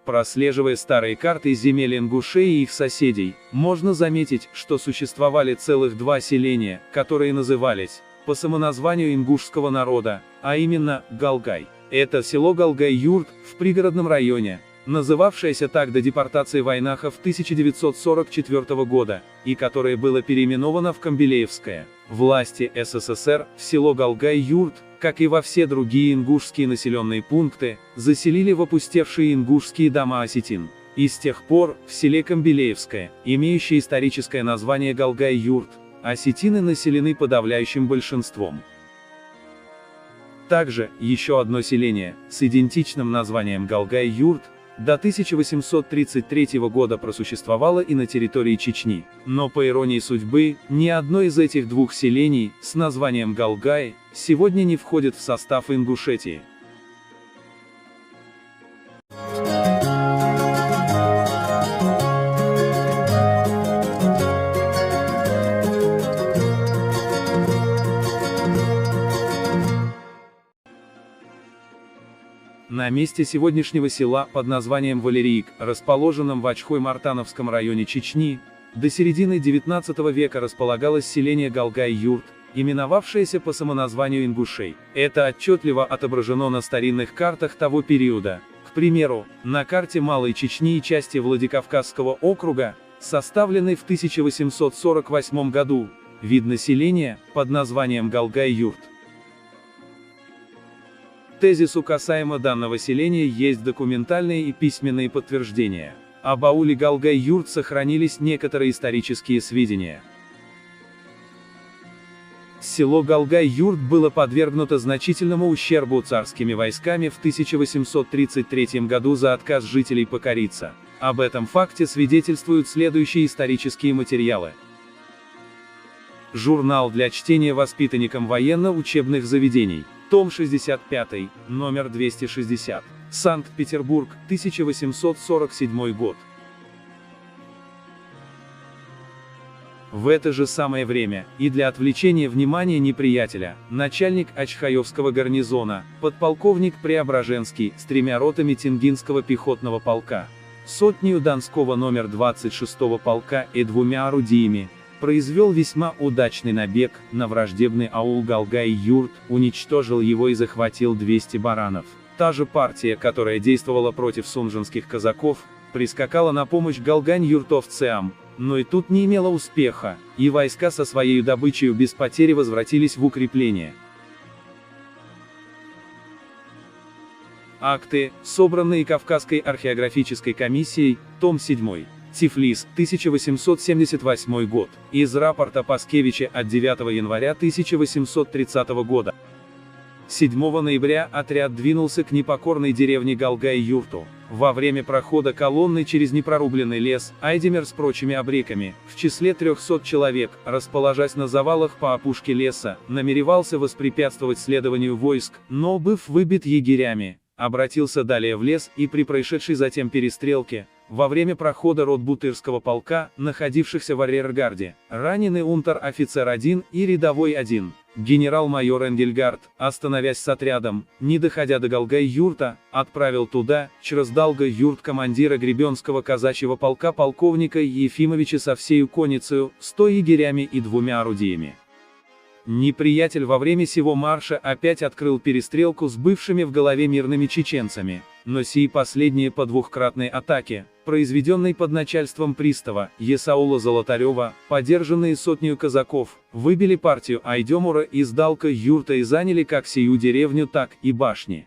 Прослеживая старые карты земель ингушей и их соседей, можно заметить, что существовали целых два селения, которые назывались, по самоназванию ингушского народа, а именно, Галгай. Это село Галгай-Юрт, в пригородном районе, называвшееся так до депортации войнахов 1944 года, и которое было переименовано в Камбелеевское. Власти СССР в село Галгай-Юрт, как и во все другие ингушские населенные пункты, заселили в опустевшие ингушские дома осетин. И с тех пор, в селе Камбелеевское, имеющее историческое название Галгай-Юрт, осетины населены подавляющим большинством. Также, еще одно селение, с идентичным названием Галгай-Юрт, до 1833 года просуществовало и на территории Чечни. Но по иронии судьбы, ни одно из этих двух селений, с названием Галгай, сегодня не входит в состав Ингушетии. На месте сегодняшнего села под названием Валерийк, расположенном в Ачхой-Мартановском районе Чечни, до середины XIX века располагалось селение Галгай-Юрт, именовавшееся по самоназванию ингушей. Это отчетливо отображено на старинных картах того периода. К примеру, на карте Малой Чечни и части Владикавказского округа, составленной в 1848 году, видно селение под названием Галгай-Юрт. Тезису касаемо данного селения есть документальные и письменные подтверждения. Об ауле Галгай-Юрт сохранились некоторые исторические сведения. Село Галгай-Юрт было подвергнуто значительному ущербу царскими войсками в 1833 году за отказ жителей покориться. Об этом факте свидетельствуют следующие исторические материалы. Журнал для чтения воспитанникам военно-учебных заведений. Том 65, номер 260. Санкт-Петербург, 1847 год. В это же самое время, и для отвлечения внимания неприятеля, начальник Ачхаевского гарнизона, подполковник Преображенский, с 3 ротами Тенгинского пехотного полка, сотнею Донского номер 26-го полка и 2 орудиями, произвел весьма удачный набег на враждебный аул Галгай-Юрт, уничтожил его и захватил 200 баранов. Та же партия, которая действовала против сунжинских казаков, прискакала на помощь галгань-юртовцам, но и тут не имела успеха, и войска со своей добычей без потери возвратились в укрепление. Акты, собранные Кавказской археографической комиссией, том 7. Тифлис, 1878 год. Из рапорта Паскевича от 9 января 1830 года. 7 ноября отряд двинулся к непокорной деревне Галгай-Юрту. Во время прохода колонны через непрорубленный лес, Айдемер с прочими абреками, в числе 300 человек, расположась на завалах по опушке леса, намеревался воспрепятствовать следованию войск, но, быв выбит егерями, обратился далее в лес и при происшедшей затем перестрелке, во время прохода рот Бутырского полка, находившихся в арьергарде, ранены унтер-офицер 1 и рядовой 1. Генерал-майор Энгельгард, остановясь с отрядом, не доходя до Галгай-Юрта, отправил туда, через Далга-Юрт командира Гребенского казачьего полка полковника Ефимовича со всею конницею, 100 егерями и 2 орудиями. Неприятель во время сего марша опять открыл перестрелку с бывшими в голове мирными чеченцами, но сии последние по двухкратной атаке, произведенной под начальством пристава Есаула Золотарева, поддержанные сотнею казаков, выбили партию Айдемура из Далка-Юрта и заняли как сию деревню, так и башни.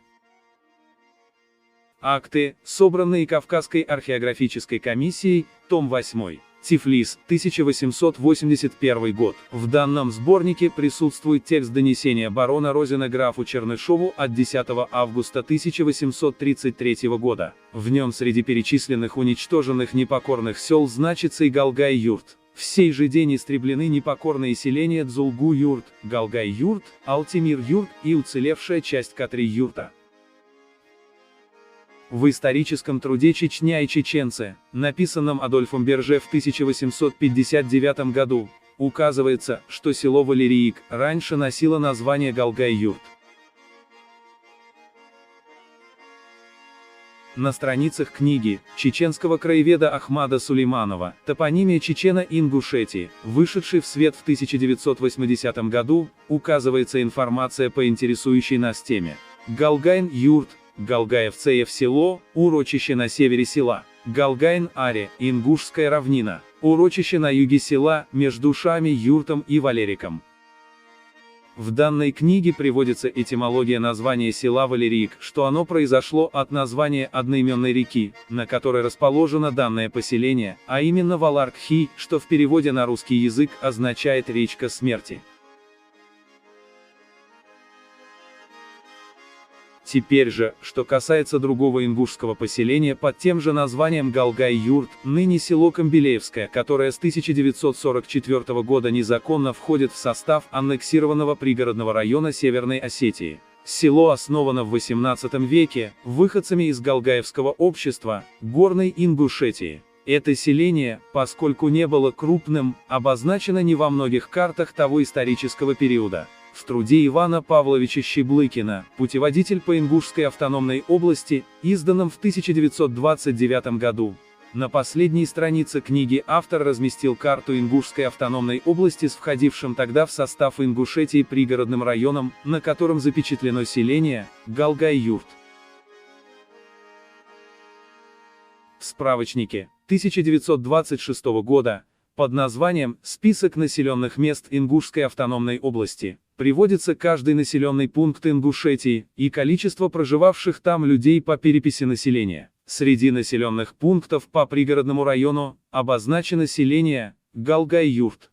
Акты, собранные Кавказской археографической комиссией, том 8. Тифлис, 1881 год. В данном сборнике присутствует текст донесения барона Розина графу Чернышову от 10 августа 1833 года. В нем среди перечисленных уничтоженных непокорных сел значится и Галгай-Юрт. В сей же день истреблены непокорные селения Дзулгу-Юрт, Галгай-Юрт, Алтимир-Юрт и уцелевшая часть Катри-Юрта. В историческом труде «Чечня и чеченцы», написанном Адольфом Берже в 1859 году, указывается, что село Валерийк раньше носило название Галгай-Юрт. На страницах книги чеченского краеведа Ахмада Сулейманова «Топонимия Чечено-Ингушетии», вышедшей в свет в 1980 году, указывается информация по интересующей нас теме. Галгайн-юрт, Галгаевцеев село, урочище на севере села. Галгайн-аре, Ингушская равнина, урочище на юге села, между Шами, Юртом и Валериком. В данной книге приводится этимология названия села Валерик, что оно произошло от названия одноименной реки, на которой расположено данное поселение, а именно Валаркхи, что в переводе на русский язык означает «речка смерти». Теперь же, что касается другого ингушского поселения под тем же названием Галгай-Юрт, ныне село Камбелеевское, которое с 1944 года незаконно входит в состав аннексированного пригородного района Северной Осетии. Село основано в XVIII веке, выходцами из Галгаевского общества, Горной Ингушетии. Это селение, поскольку не было крупным, обозначено не во многих картах того исторического периода. В труде Ивана Павловича Щеблыкина «Путеводитель по Ингушской автономной области», изданном в 1929 году. На последней странице книги автор разместил карту Ингушской автономной области с входившим тогда в состав Ингушетии пригородным районом, на котором запечатлено селение Галгай-Юрт. В справочнике 1926 года под названием «Список населенных мест Ингушской автономной области» приводится каждый населенный пункт Ингушетии и количество проживавших там людей по переписи населения. Среди населенных пунктов по пригородному району обозначено селение Галгай-Юрт.